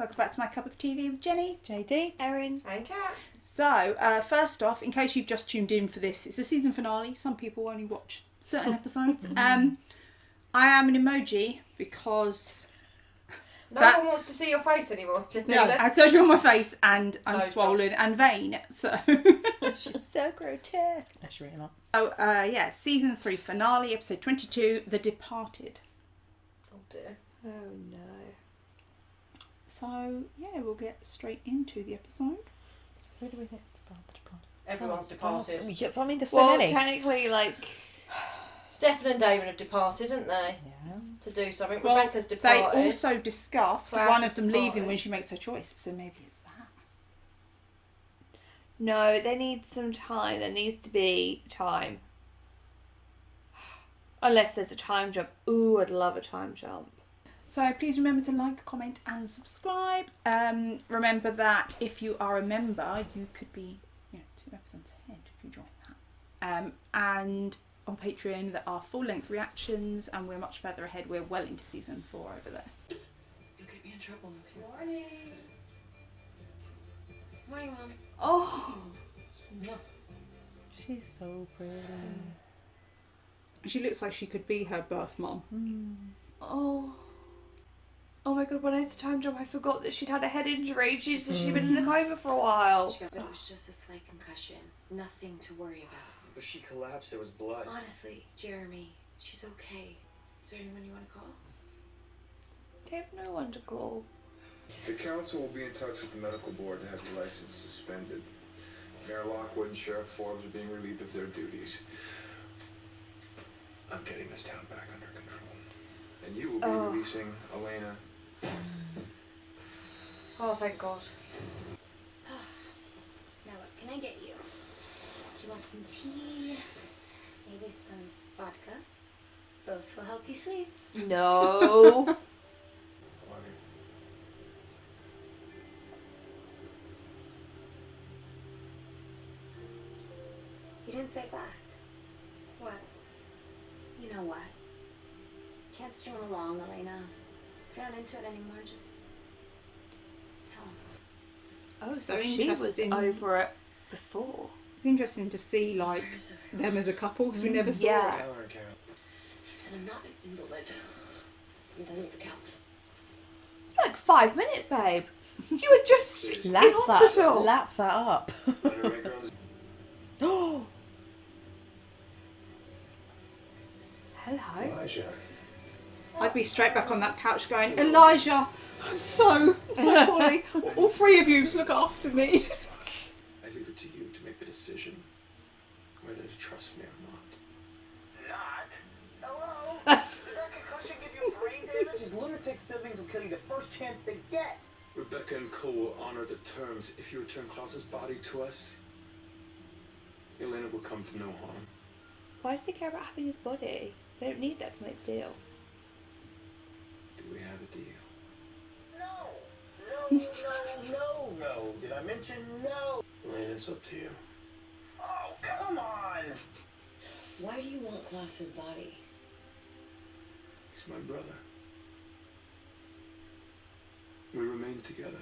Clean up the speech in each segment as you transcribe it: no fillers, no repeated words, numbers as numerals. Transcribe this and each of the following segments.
welcome back to My Cup of TV with Jenny, JD, Erin, and Kat. So, first off, in case you've just tuned in for this, it's a season finale. Some people only watch certain episodes. I am an emoji because... No one wants to see your face anymore. No, I had surgery on my face and I'm swollen and vain, so... She's so grotesque. No, she's really not. Oh, yeah, season 3 finale, episode 22, The Departed. Oh dear. Oh no. So, yeah, we'll get straight into the episode. Who do we think it's about The Departed? Everyone's departed. I mean, there's so many. Technically, like... Stefan and Damon have departed, haven't they? Yeah. To do something. Well, Rebecca's departed. they also discussed Klaus one is of them departed. leaving when she makes her choice, so maybe it's that. No, they need some time. There needs to be time. Unless there's a time jump. Ooh, I'd love a time jump. So please remember to like, comment and subscribe. Remember that if you are a member, you could be 2 episodes ahead if you join that. And on Patreon there are full-length reactions and we're much further ahead. We're well into season 4 over there. You'll get me in trouble with you. Morning. Morning, Mom. Oh, She's so pretty. She looks like she could be her birth mum. oh. Oh my god, when I said time jump, I forgot that she'd had a head injury. She'd been in a coma for a while. It was just a slight concussion. Nothing to worry about. But she collapsed. There was blood. Honestly, Jeremy, she's okay. Is there anyone you want to call? They have no one to call. The council will be in touch with the medical board to have your license suspended. Mayor Lockwood and Sheriff Forbes are being relieved of their duties. I'm getting this town back under control. And you will be releasing Elena. Oh, thank God. Now what can I get you? Do you want some tea? Maybe some vodka? Both will help you sleep. No. You didn't say back. What? You know what? Can't string along, Elena. If you're not into it anymore, just tell him. Oh, So so she was interesting. over it before. It's interesting to see like them as a couple because we never saw Yeah. it. Tell her, Karen. And I'm not an invalid. I'm done with the couch. It's been like 5 minutes, babe. You were just in Lap hospital. Lap that up. Let her make her own. Oh. Hello. Elijah. I'd be straight back on that couch going, Elijah, I'm so poorly. All 3 of you just look after me. I leave it to you to make the decision whether to trust me or not. Hello? Did that concussion give you brain damage? These lunatic siblings will kill you the first chance they get. Rebecca and Cole will honor the terms. If you return Klaus's body to us, Elena will come to no harm. Why do they care about having his body? They don't need that to make the deal. Do we have a deal? No. Did I mention no? Elena, it's up to you. Oh, come on. Why do you want Klaus's body? He's my brother. We remain together.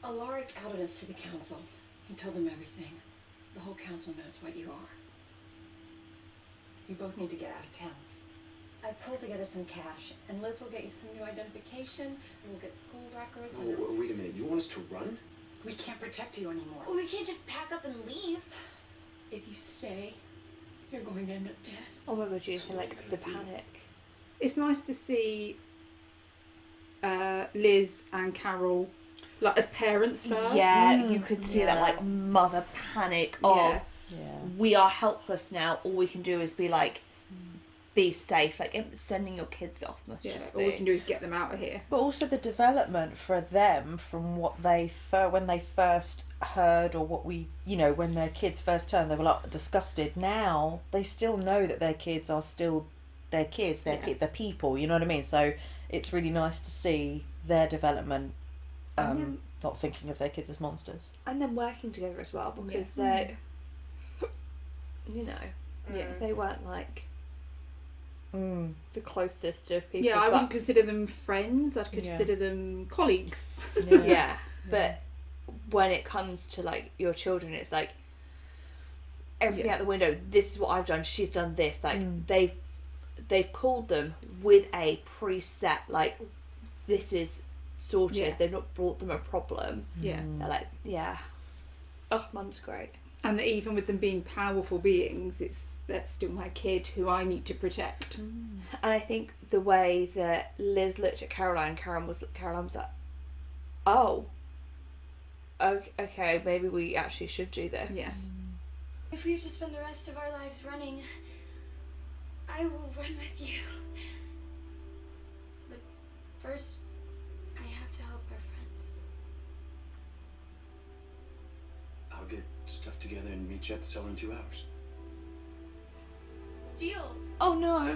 Alaric outed us to the council. He told them everything. The whole council knows what you are. You both need to get out of town. I pulled together some cash, and Liz will get you some new identification, and we'll get school records. And Oh, wait a minute. You want us to run? We can't protect you anymore. Well, we can't just pack up and leave. If you stay, you're going to end up dead. Oh my god, you feel like the panic. It's nice to see Liz and Carol like as parents first. Yeah, you could see that like mother panic of Yeah. we are helpless now. All we can do is be like, be safe. Like sending your kids off must Yeah, just all be. we can do is get them out of here. But also the development for them from what they when they first heard or what we, when their kids first turned, they were like disgusted. Now they still know that their kids are still their kids, they're people, you know what I mean? So it's really nice to see their development, not thinking of their kids as monsters. And then working together as well because they, Yeah. they weren't like the closest of people. Yeah, I but, wouldn't consider them friends. I'd consider them colleagues. Yeah, but when it comes to like your children, it's like everything out the window. This is what I've done. She's done this. Like they've called them with a preset. Like this is sorted. Yeah. They've not brought them a problem. Yeah. They're like, yeah. Oh, Mum's great. And that even with them being powerful beings, that's still my kid who I need to protect. And I think the way that Liz looked at Caroline was like, oh, okay, maybe we actually should do this. Yeah. If we have to spend the rest of our lives running, I will run with you. But first, I have to help our friends. I'll get stuff together and meet you at the cellar in 2 hours. Deal. Oh no.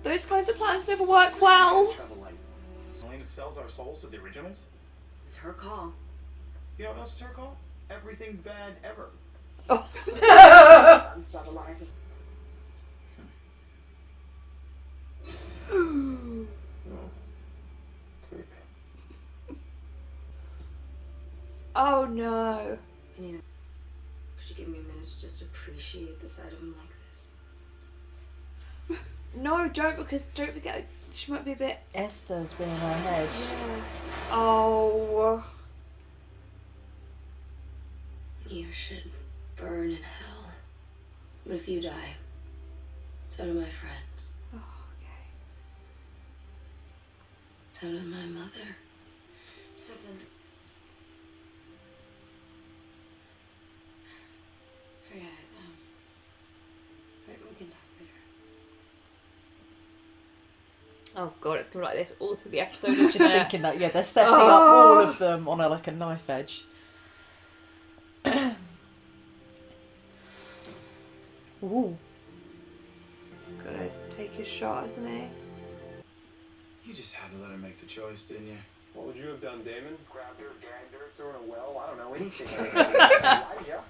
Those kinds of plans never work well. Travel light. Elena sells our souls to the originals? It's her call. You know what else is her call? Everything bad ever. Oh. Creepy. Oh no. Elena, could you give me a minute to just appreciate the sight of him like this? No, because don't forget, she might be a bit... Esther's been in her head. Yeah. Oh. You should burn in hell. But if you die, so do my friends. Oh, okay. So does my mother. So then... Forget it. We can talk later. Oh god, it's gonna be like this all through the episode. I was just thinking that, they're setting up all of them on a knife edge. Ooh. Gotta take his shot, hasn't he? You just had to let her make the choice, didn't you? What would you have done, Damon? Grabbed her, gagged her, thrown her in a well? I don't know, anything. Elijah.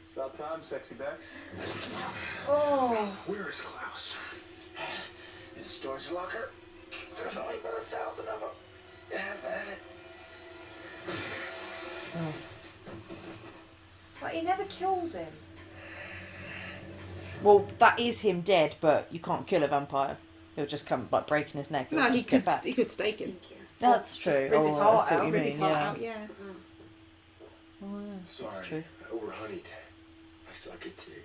It's about time, sexy Bex. Oh. Where is Klaus? In the storage locker. There's only about 1,000 of them. Have at it. Oh. But he never kills him. Well, that is him dead, but you can't kill a vampire. He'll just come like breaking his neck. He'll No, he just get could, back. he could stake him. Thank you. That's true. Rip his heart I see what out, you Rip mean. his heart Yeah. out, yeah. Oh, yeah. That's Sorry, true. I overhoneyed. I suck at tea.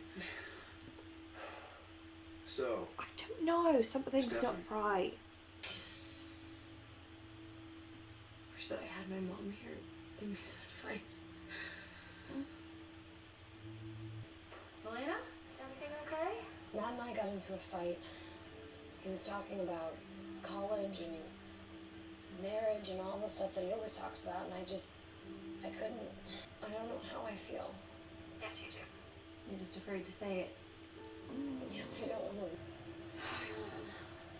So, I don't know. Something's not Stefan. right. Wish that I had my mom here. Give me some advice. Elena? Everything okay? Matt and I got into a fight. He was talking about college and marriage and all the stuff that he always talks about, and I couldn't. I don't know how I feel. Yes, you do. You're just afraid to say it. Yeah, I don't want to.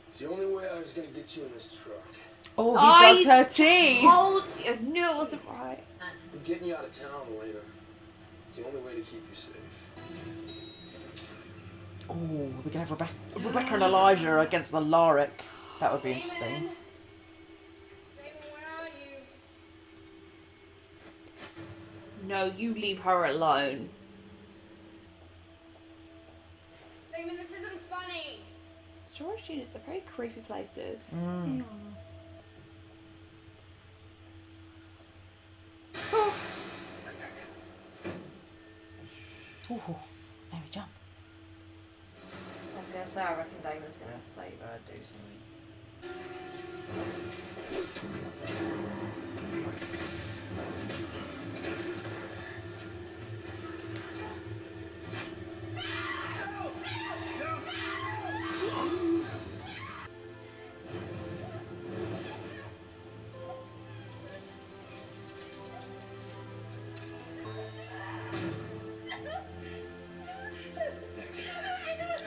it's the only way I was gonna get you in this truck. Oh, he I drugged her tea. Told you. I knew it wasn't right. I'm getting you out of town, Elena. It's the only way to keep you safe. Oh, we can have Rebecca and Elijah against the Lorik. That would be interesting. Damon, where are you? No, you leave her alone. Damon, this isn't funny. Storage units are very creepy places. Mm. Ooh, maybe jump. I was going to say, I reckon Damon's going to save her and do something.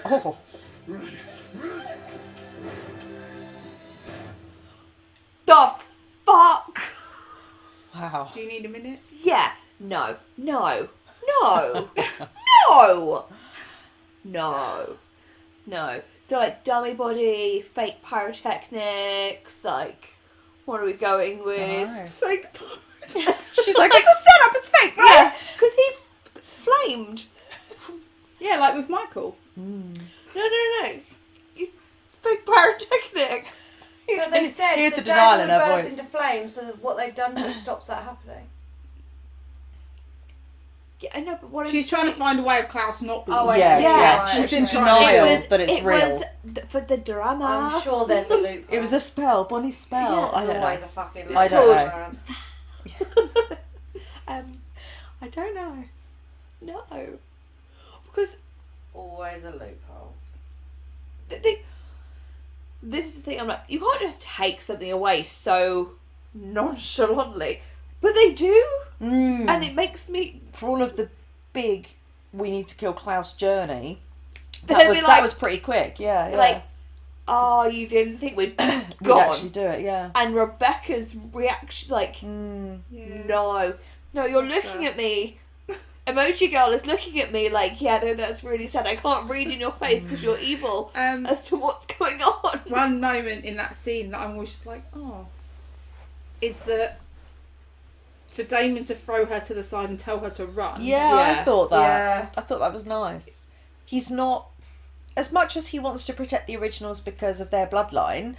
Oh. The fuck? Wow. Do you need a minute? Yeah. No. No. No. No. No. So like dummy body, fake pyrotechnics, like what are we going with? Dunno. Fake. She's like, it's a setup, it's fake, right? Yeah, because he flamed. Yeah, like with Michael. No. You fake pyrotechnics. But they said Here's the the denial in dad her will burst voice. into flames, so what they've done to stops that happening. Yeah, I know, but what She's trying to find a way of Klaus not being. Oh, I Yeah, see. yeah. Right. She's in She's trying- denial that it's it real. was for the drama. I'm sure there's a loop. It was a spell, Bonnie's spell. I There's don't always know. a fucking I don't loop know. around. I don't know. No, because Always a loophole. this is the thing. I'm like, you can't just take something away so nonchalantly, but they do, and it makes me. For all of the big, we need to kill Klaus journey, They'd that be was like- that was pretty quick. Yeah, yeah. Like, oh, you didn't think we'd We'd gone. actually do it. Yeah. And Rebecca's reaction, like, Yeah. no, you're That's looking fair. at me. Emoji girl is looking at me like, yeah, that's really sad. I can't read in your face because you're evil as to what's going on. One moment in that scene that I'm always just like, oh, is that for Damon to throw her to the side and tell her to run. Yeah, I thought that. Yeah. I thought that was nice. He's not, as much as he wants to protect the originals because of their bloodline.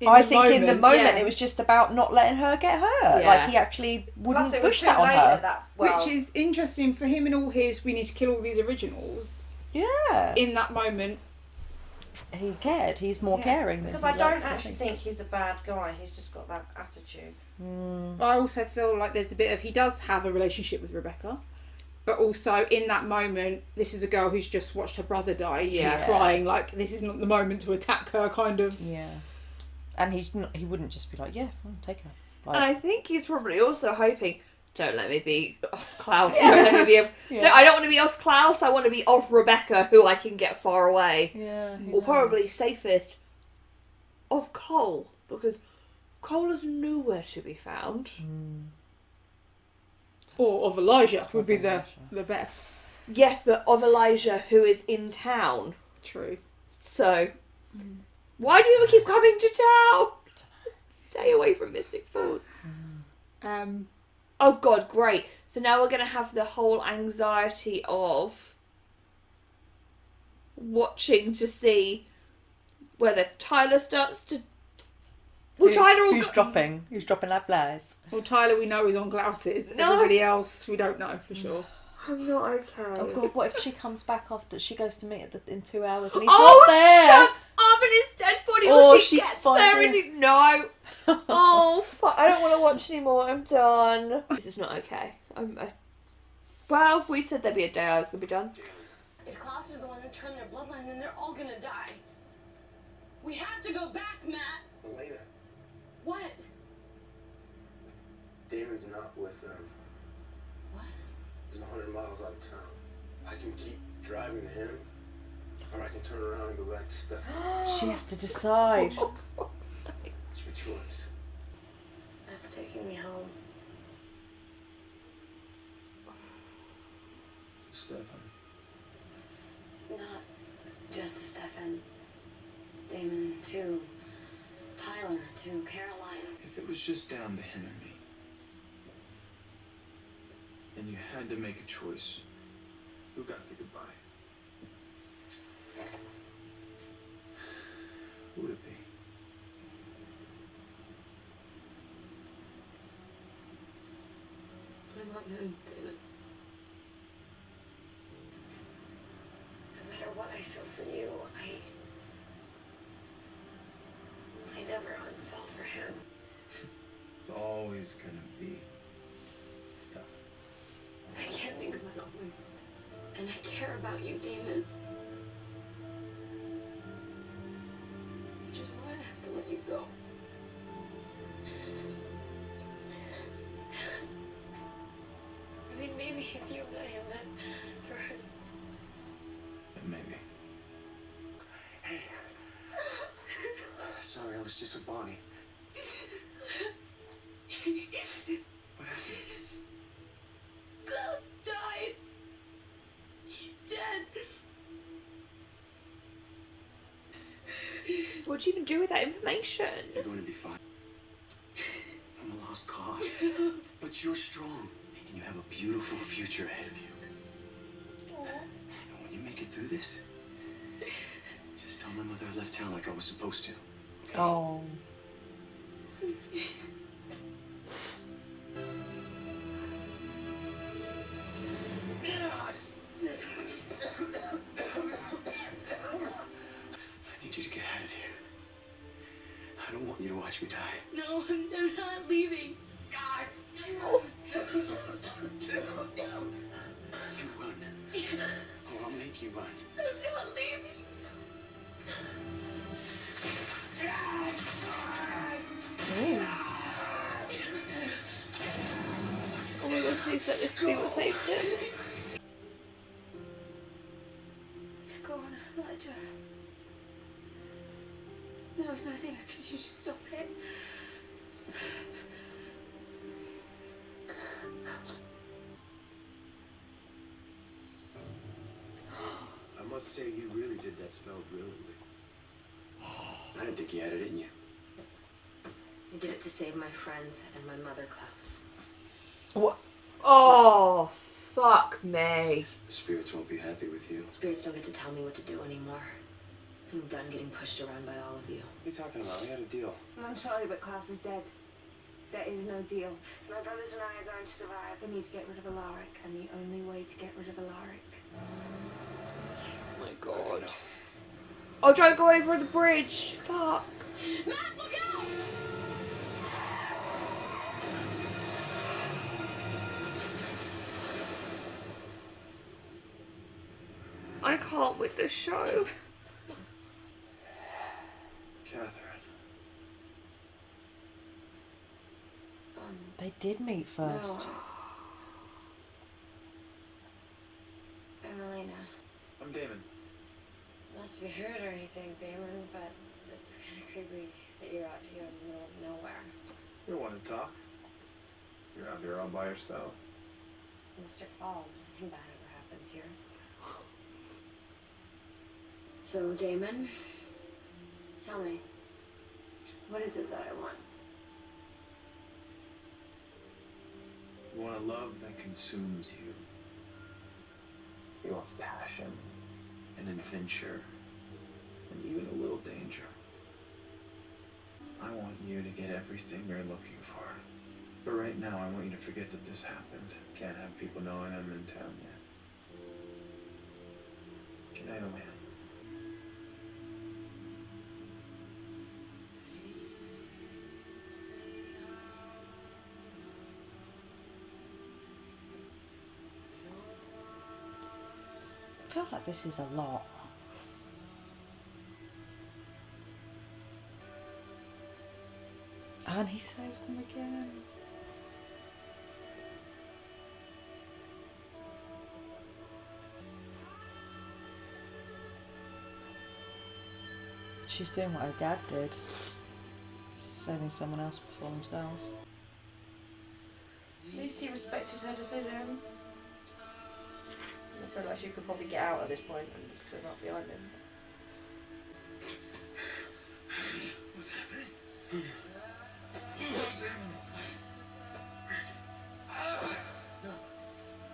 I think in the moment it was just about not letting her get hurt. Yeah. Like he actually wouldn't Plus, it was push too that on late her. at that. Well, Which is interesting for him and all his, we need to kill all these originals. Yeah. In that moment, He cared. He's more Yeah. caring than because he I don't likes to actually think he's a bad guy. He's just got that attitude. I also feel like there's a bit of, he does have a relationship with Rebecca, but also in that moment, this is a girl who's just watched her brother die. Yeah. She's crying, like, this is not the moment to attack her, kind of. Yeah. And he wouldn't just be like, yeah, take her. Like, And I think he's probably also hoping, don't let me be off Klaus. Don't let me be off. Yeah. No, I don't want to be off Klaus. I want to be off Rebecca, who I can get far away. yeah. Or probably safest, off Cole, because Cole is nowhere to be found. Or of Elijah would be Elijah. the best. Yes, but of Elijah, who is in town. True. So, why do you keep coming to town? Stay away from Mystic Falls. Oh god, great. So now we're going to have the whole anxiety of watching to see whether Tyler starts to... Well, Tyler will Who's dropping? Who's dropping that flies? Well, Tyler we know is on Klaus's. No. Everybody else we don't know for sure. I'm not okay. Oh god, what if she comes back after she goes to meet in 2 hours and he's Oh, not there? shut up in his dead body Or or she she gets finds there him. and he... No. Oh, fuck. I don't want to watch anymore. I'm done. This is not okay. Well, we said there'd be a day I was going to be done. If Klaus is the one that turned their bloodline, then they're all gonna die. We have to go back, Matt. Elena, What? Damon's not with them. What? He's 100 miles out of town. I can keep driving to him, or I can turn around and go back to Stephanie. She has to decide. It's your choice. That's taking me home. Stefan. Not just to Stefan. Damon, to Tyler, to Caroline. If it was just down to him and me, and you had to make a choice, who got the goodbye? Who would it be? I love him, David. No matter what I feel for you, I never unfell for him. It's always gonna be stuff. I can't think about always. And I care about you, Damon. Which is why I have to let you go. I mean, maybe if you and I had met first. Maybe. Hey. Sorry, I was just with Bonnie. What happened? Klaus died. He's dead. What do you even do with that information? You're going to be fine. I'm a lost cause. But you're strong. And you have a beautiful future ahead of you. Aww. And when you make it through this, just tell my mother I left town like I was supposed to. Okay? Oh. I need you to get out of here. I don't want you to watch me die. No, I'm not leaving. You run. Or I'll make you run. I'm not leaving. Oh my god, please let this be what saves him. He's gone, Elijah. There was nothing I could do to stop it. I must say, you really did that spell brilliantly. I didn't think you had it in you. I did it to save my friends and my mother, Klaus. What? Oh, fuck me. The spirits won't be happy with you. Spirits don't get to tell me what to do anymore. I'm done getting pushed around by all of you. What are you talking about? We had a deal. I'm sorry, but Klaus is dead. There is no deal. My brothers and I are going to survive. I need to get rid of Alaric, and the only way to get rid of Alaric. Oh my god. Oh, don't go over the bridge. Fuck. Matt, look out! I can't with this show. Catherine. They did meet first. No. I'm Elena. I'm Damon. Must be rude or anything, Damon, but it's kind of creepy that you're out here in the middle of nowhere. You want to talk? You're out here all by yourself. It's Mr. Falls. Nothing bad ever happens here. So, Damon, tell me, what is it that I want? You want a love that consumes you. You want passion and adventure and even a little danger. I want you to get everything you're looking for. But right now, I want you to forget that this happened. Can't have people knowing I'm in town yet. Good night, Elena. I feel like this is a lot. And he saves them again. She's doing what her dad did. She's saving someone else before themselves. At least he respected her decision. I feel like she could probably get out at this point and just swim up behind him. What's happening?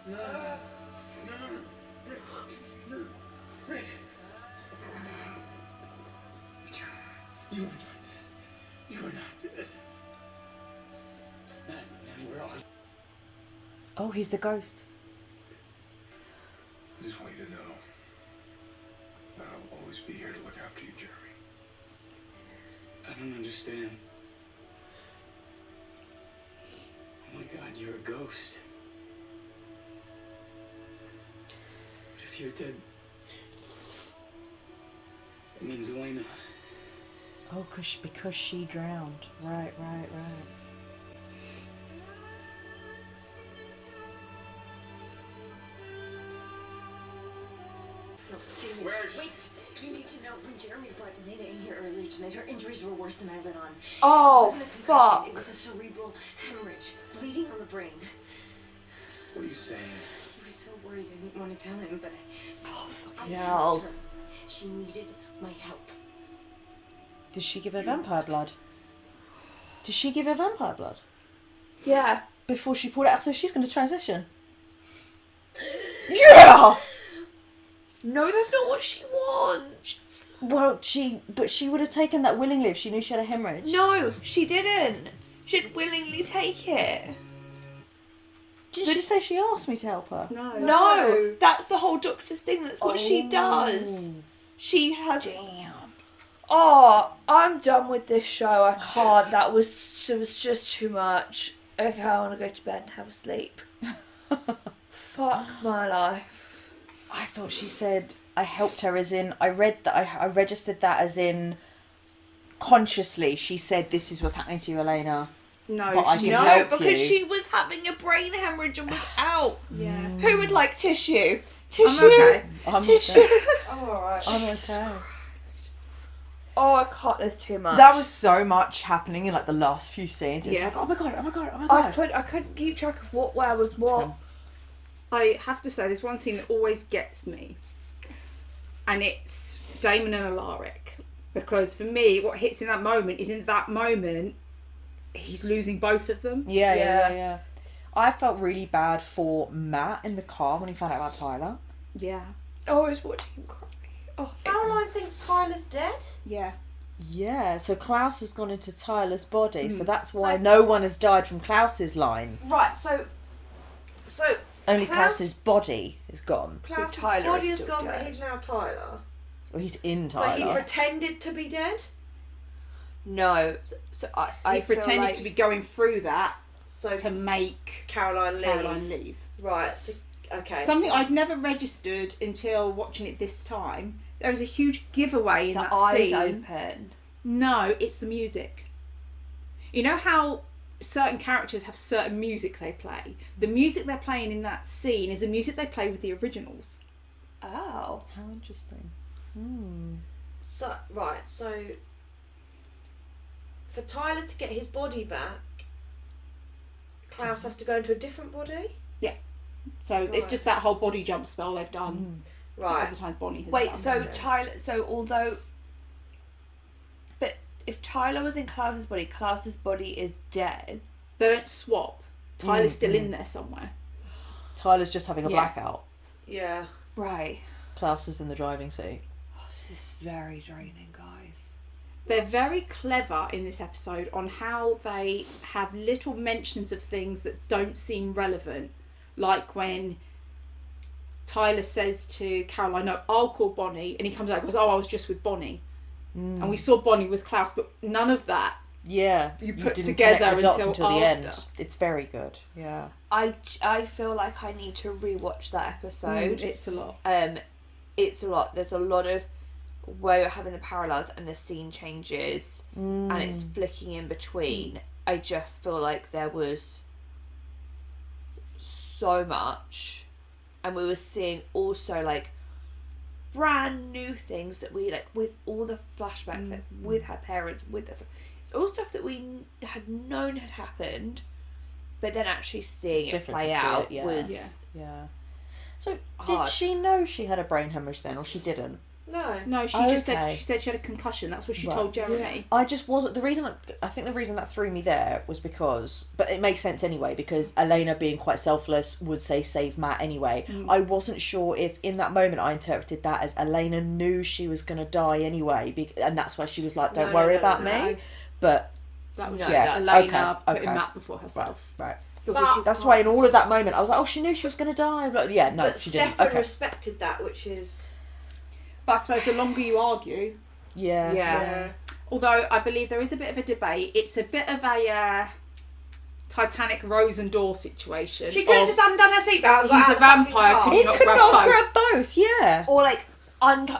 No. Rick. You are not dead. You are not dead. Man, where are you? Oh, he's the ghost. I just want you to know that I'll always be here to look after you, Jeremy. I don't understand. Oh my God, you're a ghost. But if you're dead, it means Elena. Oh, because she drowned. Right. Wait! You need to know, when Jeremy brought Elena in here earlier tonight, her injuries were worse than I let on. Oh, It wasn't a concussion, fuck. It was a cerebral hemorrhage, bleeding on the brain. What are you saying? He was so worried I didn't want to tell him, but Oh, fucking I hell. helped her. She needed my help. Did she give her vampire blood? Did she give her vampire blood? Yeah. Before she pulled it out, so she's going to transition. Yeah! No, that's not what she wants. Well, she would have taken that willingly if she knew she had a hemorrhage. No, she didn't. She'd willingly take it. Did she say she asked me to help her? No, that's the whole doctor's thing. That's what she does. She has. Damn. Oh, I'm done with this show. I can't. It was just too much. Okay, I want to go to bed and have a sleep. Fuck my life. I thought she said I helped her, as in I read that I registered that as in consciously. She said this is what's happening to you, Elena. No, but I can No, help because you. she was having a brain hemorrhage and was out. Yeah. Who would like tissue? Tissue. I'm okay. I'm Tissue. okay. I'm alright. I'm okay. Oh, I can't. There's too much. That was so much happening in like the last few scenes. It was Yeah. like, oh my god, oh my god, oh my god. I couldn't keep track of where was what. I have to say, there's one scene that always gets me, and it's Damon and Alaric. Because for me, what hits in that moment is in that moment, he's losing both of them. Yeah. I felt really bad for Matt in the car when he found out about Tyler. Yeah. Oh, I was watching him cry. Oh, Caroline thinks Tyler's dead. Yeah. Yeah, so Klaus has gone into Tyler's body, so that's why So- no one has died from Klaus's line. Right, so Only Klaus- Klaus's body is gone. Klaus' Tyler body is has still gone, but dead. he's now Tyler. Well, he's in So he Tyler. pretended to be dead. No. So I He pretended feel like to be going through that So to make Caroline leave. Caroline leave. Right. So, okay. Something so, I'd never registered until watching it this time. There was a huge giveaway in the that eyes scene. open. No, it's the music. You know how certain characters have certain music they play? The music they're playing in that scene is the music they play with the originals. Oh. How interesting. So right. So for Tyler to get his body back, Klaus has to go into a different body. So it's Right. just that whole body jump spell they've done. Right. Other times Bonnie has Wait, done. so Tyler. So although. But if Tyler was in Klaus's body is dead. They don't swap. Tyler's still in there somewhere. Tyler's just having a Yeah. blackout. Yeah. Right. Klaus is in the driving seat. This is very draining, guys. They're very clever in this episode on how they have little mentions of things that don't seem relevant. Like when Tyler says to Caroline, no, I'll call Bonnie. And he comes out and goes, oh, I was just with Bonnie. And we saw Bonnie with Klaus, but none of that. Yeah. You put didn't together connect the dots until the after. end. It's very good. Yeah. I feel like I need to rewatch that episode. It's a lot. It's a lot. There's a lot of where you're having the parallels and the scene changes and it's flicking in between. I just feel like there was so much, and we were seeing also like brand new things that we like with all the flashbacks, like with her parents, with this. It's all stuff that we had known had happened, but then actually seeing It's it different play to see out it, yeah. was Yeah. So hard. did she know she had a brain hemorrhage then, or she didn't? No. No, she Oh, just okay. said she said she had a concussion. That's what she Right. told Jeremy. I just wasn't. I think the reason that threw me there was because, but it makes sense anyway, because Elena, being quite selfless, would say save Matt anyway. I wasn't sure if in that moment I interpreted that as Elena knew she was going to die anyway, and that's why she was like, don't No, worry no, about no. me. But That was No, just yeah, Elena okay, putting okay. Matt before herself. right. But, That's why in all of that moment I was like, oh, she knew she was going to die. But yeah, no, but she Stefan didn't. Okay. respected that, which is But I suppose the longer you argue, Yeah. Yeah. although I believe there is a bit of a debate, it's a bit of a Titanic Rose and Door situation. she could have of just undone her seatbelt. and got he's out a of the fucking vampire, car. could He you not could grab not both? grab both. Yeah. Or like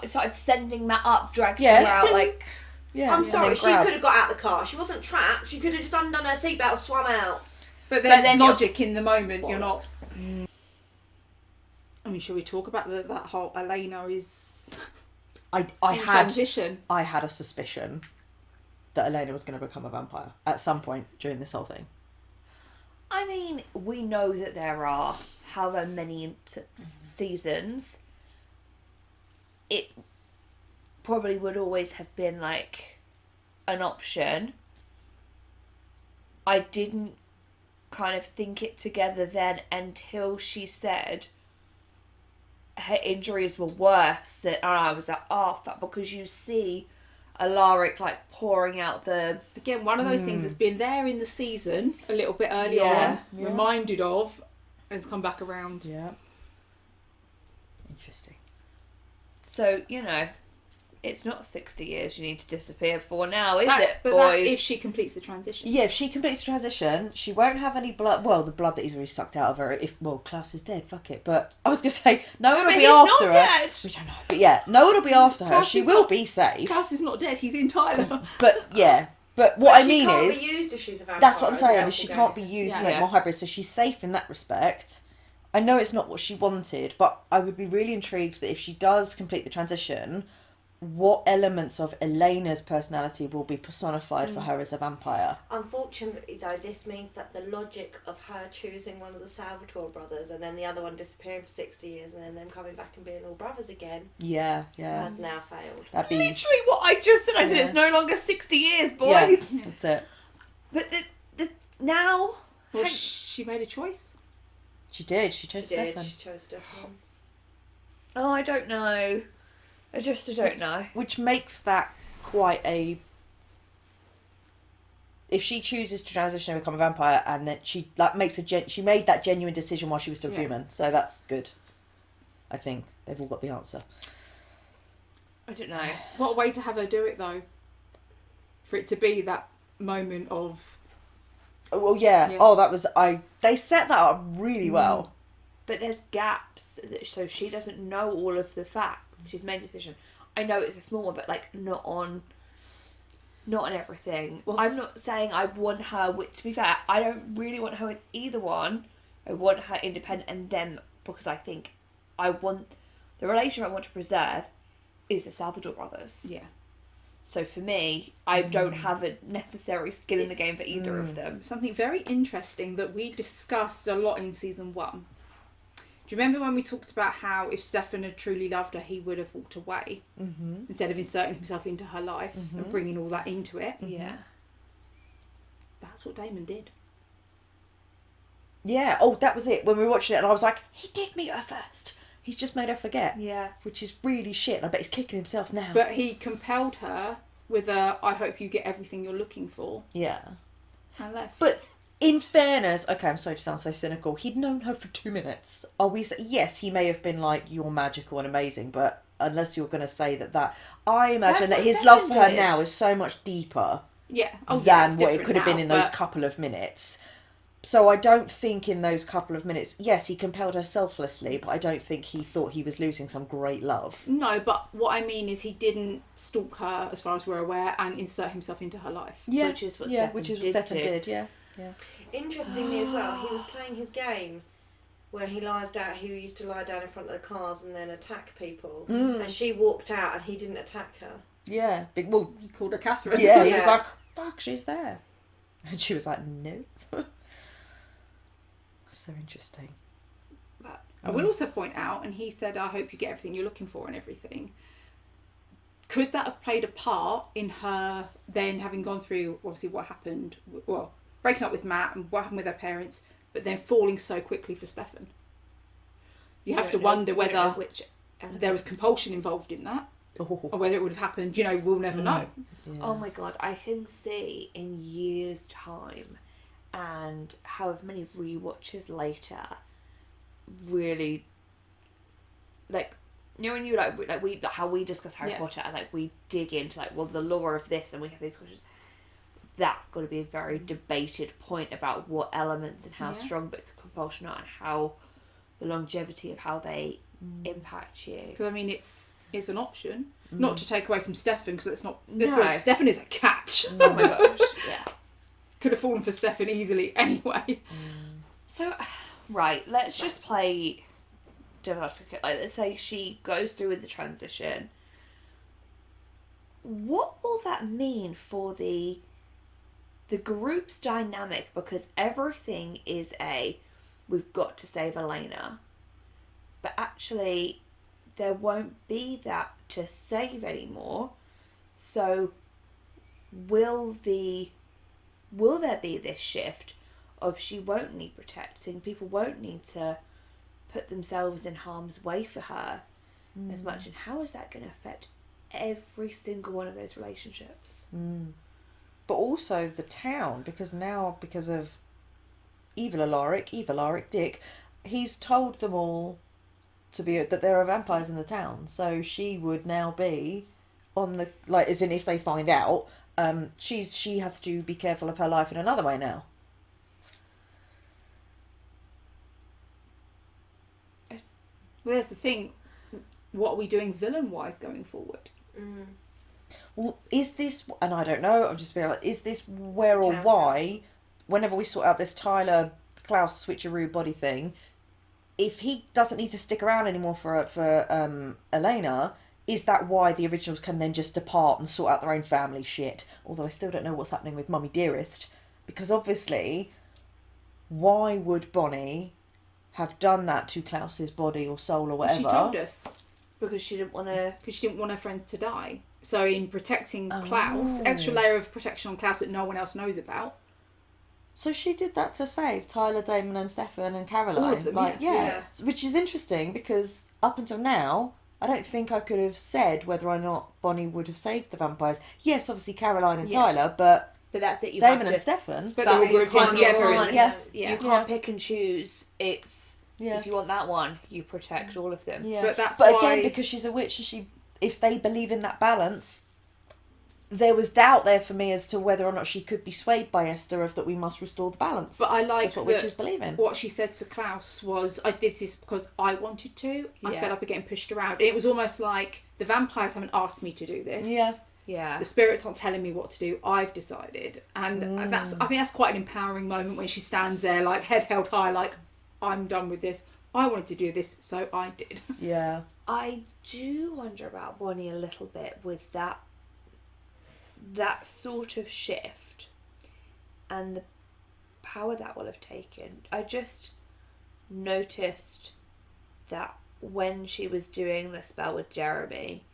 started sending Matt up, dragging Yeah, her out, fling. like Yeah. I'm and sorry, then she grab. could have got out of the car. She wasn't trapped. She could have just undone her seatbelt and swum out. But then, then logic in the moment, you're not. I mean, shall we talk about that whole Elena is I in had transition? I had a suspicion that Elena was going to become a vampire at some point during this whole thing. I mean, we know that there are however many seasons. It probably would always have been like an option, I didn't kind of think it together then until she said her injuries were worse, and I was like, oh fuck, because you see Alaric like pouring out the... Again, one of those things that's been there in the season a little bit early Yeah. on, reminded of, has come back around. Yeah. Interesting. So, you know, it's not 60 years you need to disappear for now, is That- it, but boys? that's if she completes the transition. Yeah, if she completes the transition, she won't have any blood. Well, the blood that he's already sucked out of her. Klaus is dead. Fuck it. But I was gonna say no one will But be he's after not her. dead. We don't know. But yeah, no one will be after her. Klaus She is will not- be safe. Klaus is not dead, he's in Tyler. But yeah. But what I she mean can't is, be used if she's a vampire. that's what I'm as saying. well, Is she okay. can't be used to Yeah. make more hybrids, so she's safe in that respect. I know it's not what she wanted, but I would be really intrigued that if she does complete the transition, what elements of Elena's personality will be personified for her as a vampire. Unfortunately, though, this means that the logic of her choosing one of the Salvatore brothers and then the other one disappearing for 60 years and then them coming back and being all brothers again Yeah. has now failed. That'd be, Literally what I just said. I said Yeah. it's no longer 60 years, boys. yeah, that's it. But the now... Well, she made a choice. She did. She chose She did. Stefan. She chose Stefan. Oh, I don't know. I don't know. Which makes that quite a... If she chooses to transition and become a vampire, and then she made that genuine decision while she was still human, so that's good. I think they've all got the answer. I don't know. What a way to have her do it, though. For it to be that moment of... Oh, well, yeah. Yeah. Oh, that was... They set that up really well. But there's gaps, so she doesn't know all of the facts. She's made a decision. I know it's a small one, but like not on everything. Well, I'm not saying I want her with... To be fair, I don't really want her with either one. I want her independent and them, because I think I want... The relationship I want to preserve is the Salvador brothers. Yeah. So for me, I don't have a necessary skin in the game for either of them. Something very interesting that we discussed a lot in season 1. Do you remember when we talked about how if Stefan had truly loved her, he would have walked away instead of inserting himself into her life and bringing all that into it? Yeah. That's what Damon did. Yeah. Oh, that was it. When we were watching it, and I was like, he did meet her first. He's just made her forget. Yeah. Which is really shit. I bet he's kicking himself now. But he compelled her with a, I hope you get everything you're looking for, yeah. and left. But in fairness, okay, I'm sorry to sound so cynical. He'd known her for 2 minutes. Are we? Yes, he may have been like, you're magical and amazing, but unless you're going to say that, I imagine that That's what his love for her Stefan now did. is so much deeper yeah. Oh, yeah, than it's what it different could have been now, in those but- couple of minutes. So I don't think in those couple of minutes, yes, he compelled her selflessly, but I don't think he thought he was losing some great love. No, but what I mean is he didn't stalk her, as far as we're aware, and insert himself into her life. Yeah, Which is what yeah, Stefan which is what did Stefan too. did. Yeah. Interestingly as well, he was playing his game where he lies down. He used to lie down in front of the cars and then attack people. And she walked out and he didn't attack her. Yeah. Well, He called her Catherine. yeah, he was Yeah. like, fuck, she's there. And she was like, no. So interesting. But I will also point out, and he said, I hope you get everything you're looking for and everything. Could that have played a part in her then having gone through, obviously, what happened, well, breaking up with Matt and what happened with her parents, but then falling so quickly for Stefan? You have to wonder whether which there was compulsion involved in that, or whether it would have happened. You know, we'll never know. Yeah. Oh my god, I can see in years' time and however many rewatches later really like, you know, when you like how we discuss Harry Yeah. Potter and like we dig into like, well, the lore of this and we have these questions, that's got to be a very debated point about what elements and how Yeah. strong bits of compulsion are and how the longevity of how they impact you. Because, I mean, it's an option. Not to take away from Stefan, because it's not... No. No. Stefan is a catch. Oh my gosh, yeah. Could have fallen for Stefan easily anyway. So, right, let's just play devil's advocate. Like, let's say she goes through with the transition. What will that mean for the group's dynamic? Because everything is we've got to save Elena. But actually, there won't be that to save anymore. So, will there be this shift of she won't need protecting, people won't need to put themselves in harm's way for her as much, and how is that going to affect every single one of those relationships? But also the town, because of evil Alaric Dick, he's told them all that there are vampires in the town, so she would now be on the, like, as in if they find out, she has to be careful of her life in another way now. Well, there's the thing. What are we doing villain-wise going forward? Well, is this, and I don't know, I'm just being like, is this where or why, whenever we sort out this Tyler Klaus switcheroo body thing, if he doesn't need to stick around anymore for Elena, is that why the originals can then just depart and sort out their own family shit? Although I still don't know what's happening with Mummy Dearest, because obviously, why would Bonnie have done that to Klaus's body or soul or whatever? She told us. Because she didn't want her friend to die. So in protecting Klaus, extra layer of protection on Klaus that no one else knows about. So she did that to save Tyler, Damon and Stefan and Caroline. All of them, yeah. Which is interesting because up until now, I don't think I could have said whether or not Bonnie would have saved the vampires. Yes, obviously Caroline and Tyler, but that's it. Damon and Stefan. But they were grouped in together. You can't pick and choose. It's if you want that one, you protect all of them. Yeah. But that's why... again, because she's a witch, and if they believe in that balance, there was doubt there for me as to whether or not she could be swayed by Esther of that we must restore the balance. But I like that's what witches believe in. What she said to Klaus was, I did this because I wanted to. I felt like we're getting pushed around. It was almost like the vampires haven't asked me to do this. Yeah. The spirits aren't telling me what to do. I've decided. And I think that's quite an empowering moment when she stands there, like, head held high, like, I'm done with this. I wanted to do this, so I did. Yeah. I do wonder about Bonnie a little bit with that sort of shift and the power that will have taken. I just noticed that when she was doing the spell with Jeremy,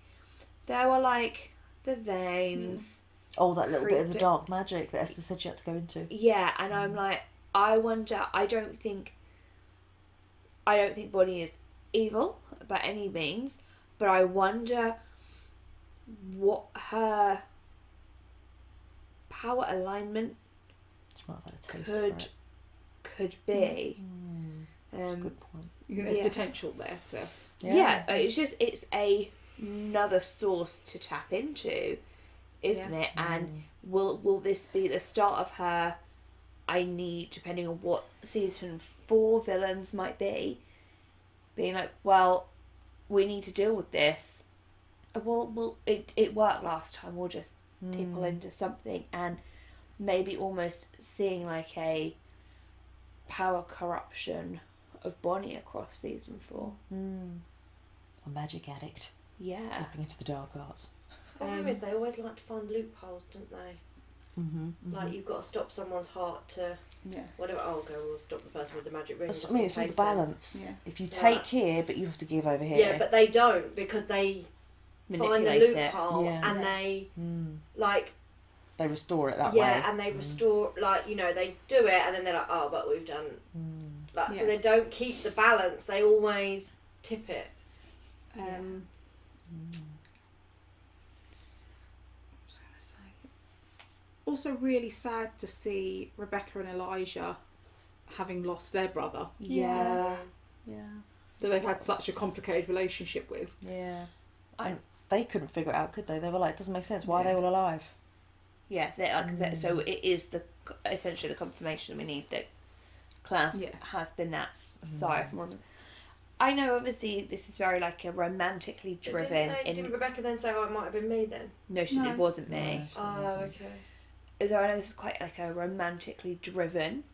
there were like the veins. Oh, that little bit of the dark magic that Esther said she had to go into. Yeah, and I'm like, I wonder, I don't think Bonnie is evil by any means, but I wonder what her power alignment could be. That's a good point. There's potential there to... Yeah, it's another source to tap into, isn't it? And will this be the start of her, depending on what season 4 villains might be, being like, well, we need to deal with this. Well, it worked last time. We'll just tipple into something, and maybe almost seeing like a power corruption of Bonnie across season 4. A magic addict. Yeah. Tapping into the dark arts. They always like to find loopholes, don't they? Like, you've got to stop someone's heart to whatever. We'll stop the person with the magic ring. That's what I mean, it's all the balance. Yeah. If you take here, but you have to give over here. Yeah, but they don't, because they find the loophole and they like they restore it that way. Yeah, and they restore, like, they do it and then they're like, oh, but we've done so they don't keep the balance. They always tip it. Also really sad to see Rebecca and Elijah having lost their brother. Yeah. That they've had such a complicated relationship with. Yeah. They couldn't figure it out, could they? They were like, it doesn't make sense. Why are they all alive? Yeah, so it is essentially the confirmation we need that Klaus has been that sire from one. I know, obviously, this is very like a romantically driven. Didn't Rebecca then say, "Oh, it might have been me then"? No, it wasn't me. Oh, okay. So I know this is quite like a romantically driven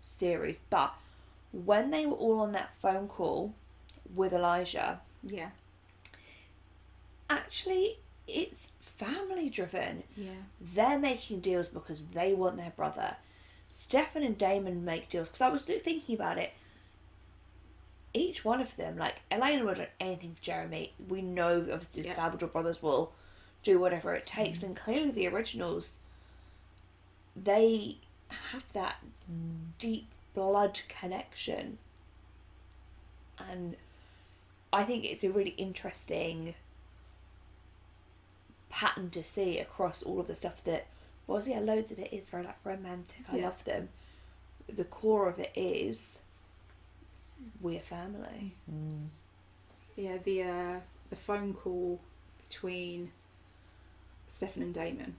series, but when they were all on that phone call with Elijah, actually it's family driven. They're making deals because they want their brother. Stefan and Damon make deals because I was thinking about it. Each one of them, like Elena would do anything for Jeremy. We know obviously the Salvador brothers will do whatever it takes, and clearly the originals they have that deep blood connection. And I think it's a really interesting pattern to see across all of the stuff that, well, yeah, loads of it is very like romantic. I love them. The core of it is we're family. Yeah, the phone call between Stefan and Damon,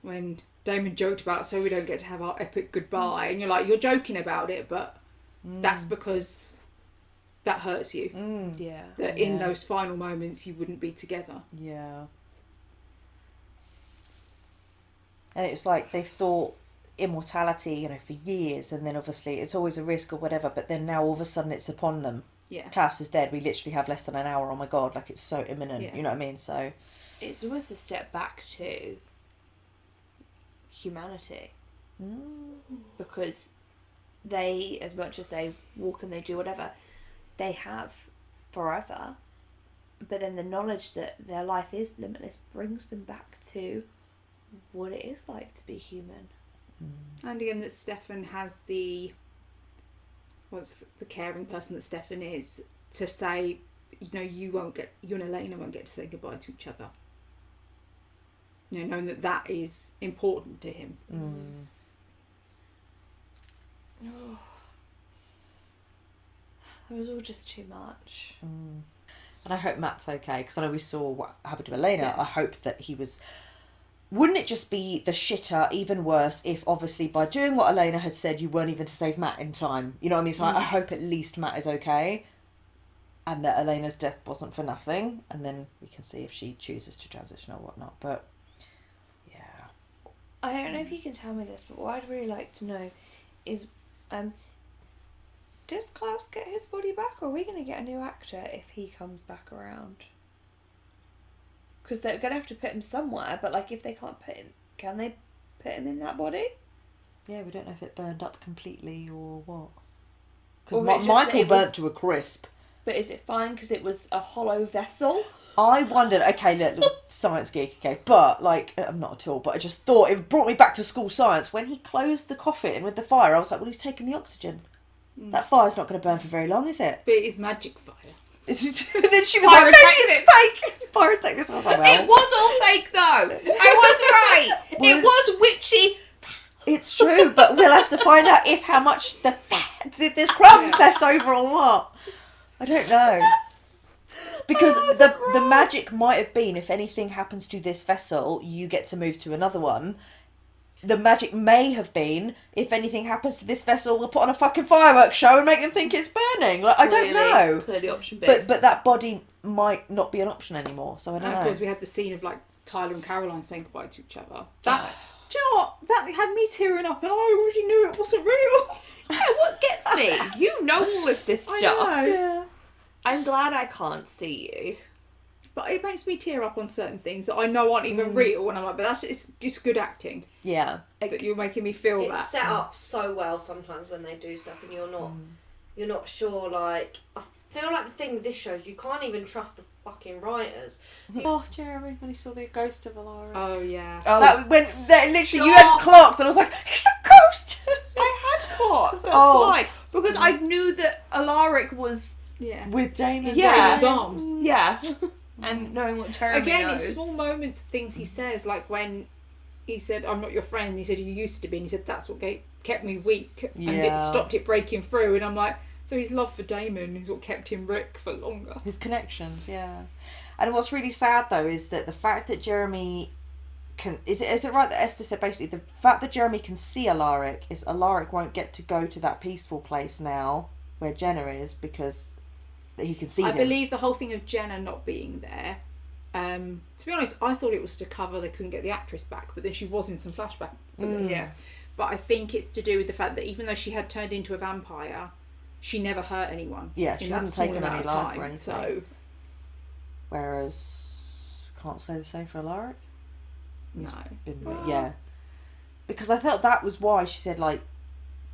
when Damon joked about, so we don't get to have our epic goodbye, and you're like, you're joking about it, but that's because that hurts you. Yeah. That in those final moments you wouldn't be together. Yeah. And it's like they've thought immortality, you know, for years, and then obviously it's always a risk or whatever, but then now all of a sudden it's upon them. Yeah. Klaus is dead. We literally have less than an hour. Oh my God, like it's so imminent. Yeah. You know what I mean? So it's almost a step back to humanity. Because they, as much as they walk and they do whatever, they have forever. But then the knowledge that their life is limitless brings them back to what it is like to be human. And again, that Stefan has the caring person that Stefan is, to say, you know, you and Elena won't get to say goodbye to each other. You know, knowing that is important to him. It was all just too much. And I hope Matt's okay, because I know we saw what happened to Elena. Yeah. I hope that he was... Wouldn't it just be the shitter, even worse, if obviously by doing what Elena had said, you weren't even to save Matt in time? You know what I mean? So I hope at least Matt is okay, and that Elena's death wasn't for nothing, and then we can see if she chooses to transition or whatnot. But, yeah. I don't know if you can tell me this, but what I'd really like to know is, does Klaus get his body back, or are we going to get a new actor if he comes back around? Because they're going to have to put him somewhere, but like if they can't put him, can they put him in that body? Yeah, we don't know if it burned up completely or what. Or Because it's just Michael that it burnt was- to a crisp. But is it fine because it was a hollow vessel? I wondered, okay, little science geek, okay, but, like, I'm not at all, but I just thought, it brought me back to school science. When he closed the coffin with the fire, I was like, well, he's taking the oxygen. That fire's not going to burn for very long, is it? But it is magic fire. And then she was like, maybe it's fake! It's pyrotechnics. I was like, well, It was all fake though! I was right! Well, It was witchy! it's true, but we'll have to find out if how much there's crumbs left over or what. I don't know. Because the magic might have been, if anything happens to this vessel, you get to move to another one. The magic may have been, if anything happens to this vessel, we'll put on a fucking fireworks show and make them think it's burning. Like, I don't know. Clearly option B. But that body might not be an option anymore, so I don't And know. of course we had the scene of like Tyler and Caroline saying goodbye to each other. That, do you know what? That had me tearing up, and I already knew it wasn't real. Yeah, what gets me? You know all of this stuff. I know. Yeah. I'm glad I can't see you. But it makes me tear up on certain things that I know aren't even real, and I'm like, but that's just good acting. Yeah. That you're making me feel It's that. set up so well sometimes when they do stuff and you're not sure. Like, I feel like the thing with this show is you can't even trust the fucking writers. Oh, Jeremy, when he saw the ghost of Alaric. Oh yeah. Oh, That when literally you hadn't clocked, and I was like, he's a ghost. I had clocked. That's Oh. why. Because I knew that Alaric was... Yeah. With Damon. Yeah. Damon's arms. Yeah. And knowing what Jeremy Again, knows. it's small moments, things he says, like when he said, "I'm not your friend." He said, "You used to be," and he said, "That's what kept me weak, and it Yeah. stopped it breaking through." And I'm like, so his love for Damon is what kept him Rick for longer. His connections, yeah. And what's really sad though is that the fact that Jeremy can is it right that Esther said basically the fact that Jeremy can see Alaric is Alaric won't get to go to that peaceful place now where Jenna is because he can see I him. believe the whole thing of Jenna not being there. To be honest, I thought it was to cover they couldn't get the actress back, but then she was in some flashback. Yeah. But I think it's to do with the fact that even though she had turned into a vampire, she never hurt anyone. Yeah, she in that hadn't small taken amount any of life time. or anything. So Whereas can't say the same for Alaric. no. Yeah. Because I thought that was why she said like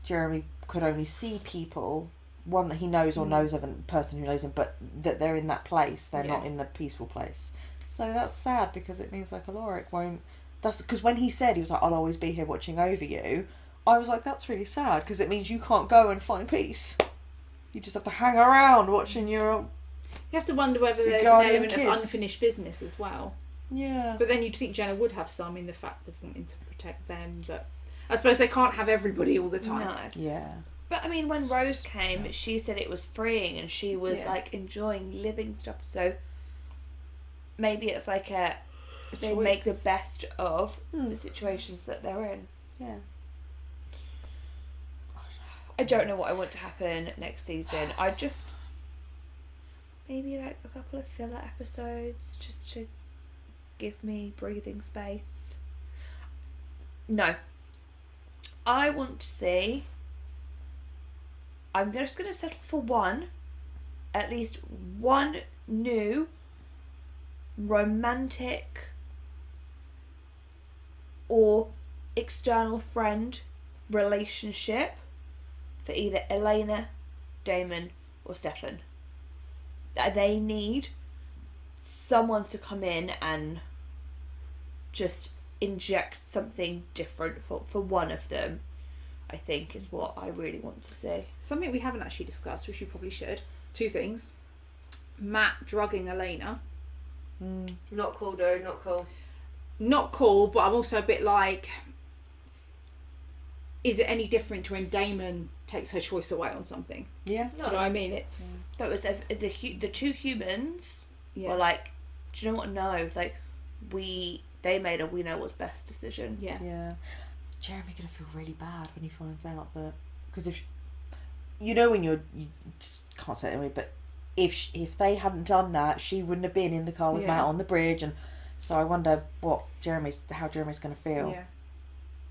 Jeremy could only see people, one that he knows or knows of a person who knows him, but that they're in that place, they're not in the peaceful place. So that's sad because it means like Alaric won't That's because when he said, he was like, I'll always be here watching over you, I was like, that's really sad, because it means you can't go and find peace. You just have to hang around watching your... You have to wonder whether there's an guardian element of kids. unfinished business as well. Yeah. But then you'd think Jenna would have some in the fact of wanting to protect them, but I suppose they can't have everybody all the time. No. Yeah. But I mean, when Rose came, she said it was freeing and she was like enjoying living stuff. So maybe it's like they make the best of the situations that they're in. Yeah. I don't know what I want to happen next season. I just maybe like a couple of filler episodes just to give me breathing space. No. I want to see. I'm just going to settle for at least one new romantic or external friend relationship for either Elena, Damon, or Stefan. They need someone to come in and just inject something different for one of them, I think, is what I really want to see. Something we haven't actually discussed, which you probably should. 2 things. Matt drugging Elena. Not cool, dude. Not cool. Not cool, but I'm also a bit like, is it any different to when Damon takes her choice away on something? Yeah. Do you know what I mean? It's That was the two humans yeah. were like, do you know what? No, like they made a we know what's best decision. Yeah. Yeah. Jeremy gonna feel really bad when he finds out that, because if you know when you can't say it anyway, but if they hadn't done that, she wouldn't have been in the car with Matt on the bridge, and so I wonder how Jeremy's gonna feel. Yeah.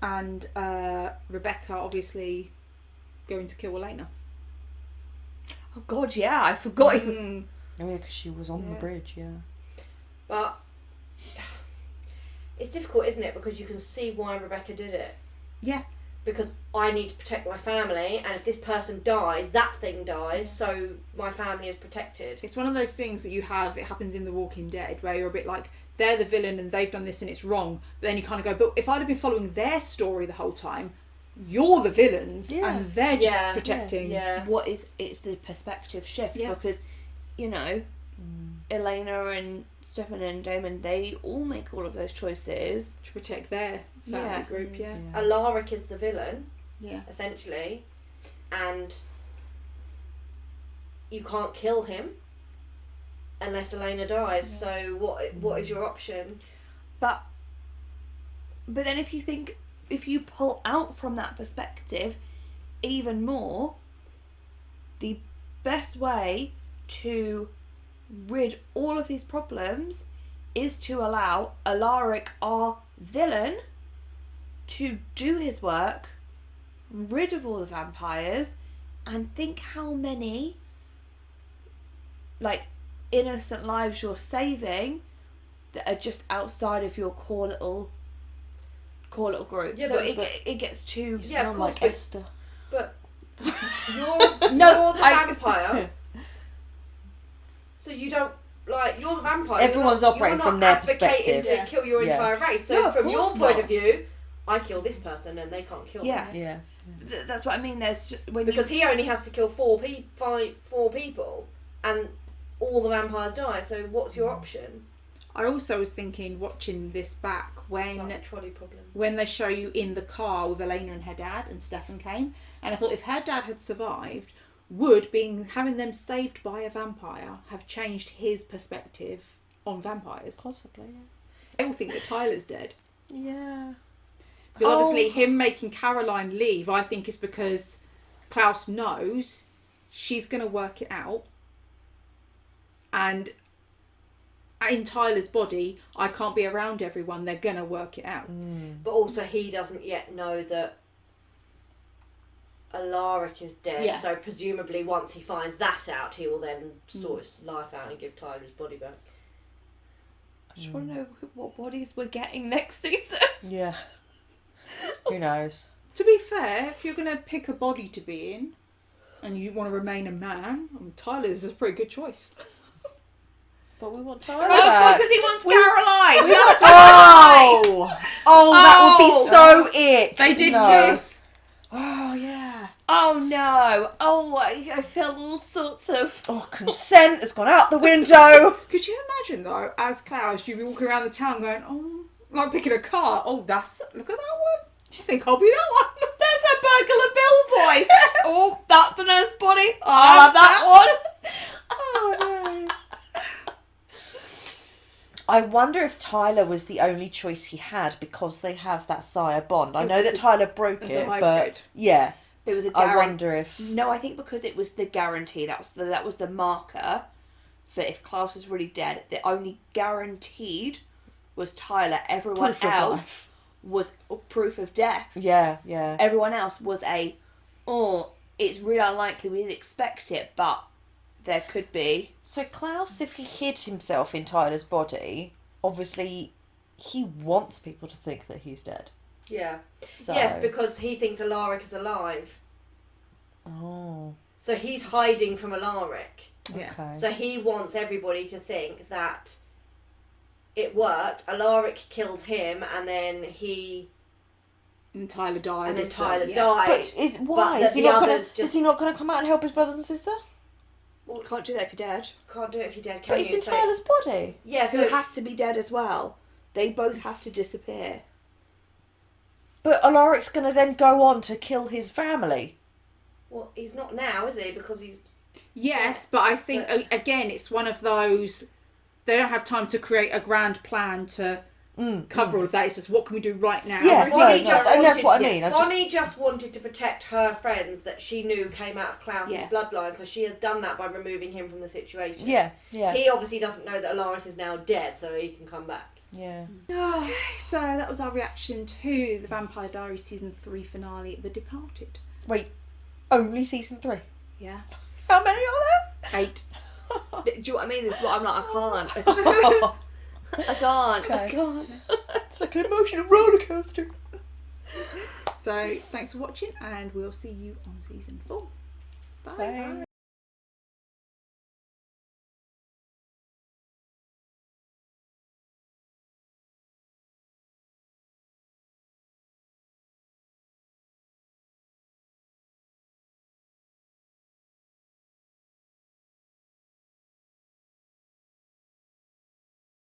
And Rebecca obviously going to kill Elena. Oh God, yeah, I forgot. Oh yeah, because she was on the bridge. Yeah. But it's difficult, isn't it? Because you can see why Rebecca did it. Yeah. Because I need to protect my family, and if this person dies, that thing dies, so my family is protected. It's one of those things that it happens in The Walking Dead, where you're a bit like, they're the villain and they've done this and it's wrong. But then you kind of go, but if I'd have been following their story the whole time, you're the villains and they're just protecting. Yeah. It's the perspective shift, Yeah. because, you know, Elena and Stefan and Damon, they all make all of those choices To protect their family group, Alaric is the villain, Yeah. essentially, and you can't kill him unless Elena dies. So what is your option? But then if you pull out from that perspective even more, the best way to rid all of these problems is to allow Alaric, our villain, to do his work, rid of all the vampires, and think how many innocent lives you're saving that are just outside of your core little group. Yeah, so but it gets too of course, like Esther. But you're the vampire. So you don't you're the vampire. Everyone's operating you're not from their advocating perspective. to kill your entire race. So No, of from your course point not. of view, I kill this person and they can't kill me. Yeah. That's what I mean. There's Because he only has to kill four people, and all the vampires die. So what's your option? I also was thinking, watching this back, when Like a trolley problem. when they show you in the car with Elena and her dad and Stefan came, and I thought if her dad had survived, would having them saved by a vampire have changed his perspective on vampires? Possibly. They all think that Tyler's dead. Yeah. Because obviously him making Caroline leave, I think, is because Klaus knows she's going to work it out. And in Tyler's body, I can't be around everyone. They're going to work it out. But also he doesn't yet know that Alaric is dead. Yeah. So presumably once he finds that out, he will then sort his life out and give Tyler his body back. I just want to know what bodies we're getting next season. Yeah. Who knows? To be fair, if you're going to pick a body to be in, and you want to remain a man, Tyler's a pretty good choice. But we want Tyler Oh, back. because he wants Caroline. Oh! kick. They did No. kiss. Oh yeah. Oh no! Oh, I felt all sorts of. Oh, consent has gone out the window. Could you imagine though, as Klaus, you'd be walking around the town going, oh, like picking a car. Oh, look at that one. I think I'll be that one. There's a burglar bill voice. Oh, that's the nurse body. I'll have that one. Oh no. I wonder if Tyler was the only choice he had because they have that sire bond. I know that Tyler broke was a it, hybrid. but yeah. It was a I wonder if No, I think because it was the guarantee. That was the marker for if Klaus was really dead. The only guaranteed was Tyler. Everyone Proof of else life. was proof of death. Yeah, yeah. Everyone else was it's really unlikely. We didn't expect it, but there could be. So Klaus, if he hid himself in Tyler's body, obviously he wants people to think that he's dead. Yeah. So. Yes, because he thinks Alaric is alive. Oh. So he's hiding from Alaric. Yeah. Okay. So he wants everybody to think that it worked. Alaric killed him, and then And Tyler died. and then as Tyler well, yeah. died. But why? that Is he the not gonna? others just- Is he not gonna come out and help his brothers and sister? Well, can't do that if you're dead. Can't do it if you're dead, can But you? he's in So- Tyler's body. Yeah, Who so has to be dead as well? They both have to disappear. But Alaric's gonna then go on to kill his family. well, he's not now, is he? Because he's Yes, but I think again, it's one of those. They don't have time to create a grand plan to cover all of that. It's just what can we do right now? Yeah, Bonnie no, and that's what I mean. Bonnie just wanted to protect her friends that she knew came out of Klaus's Yeah. bloodline, so she has done that by removing him from the situation. Yeah, yeah, He obviously doesn't know that Alaric is now dead, so he can come back. yeah. So that was our reaction to the Vampire Diaries season 3 finale, The Departed. Wait, only season 3. Yeah, How many are 8. Do you know what I mean? This is what I'm like. I can't. there? I can't. Okay. I can't. It's like an emotional roller coaster. So thanks for watching, and we'll see you on season 4. Bye. Bye.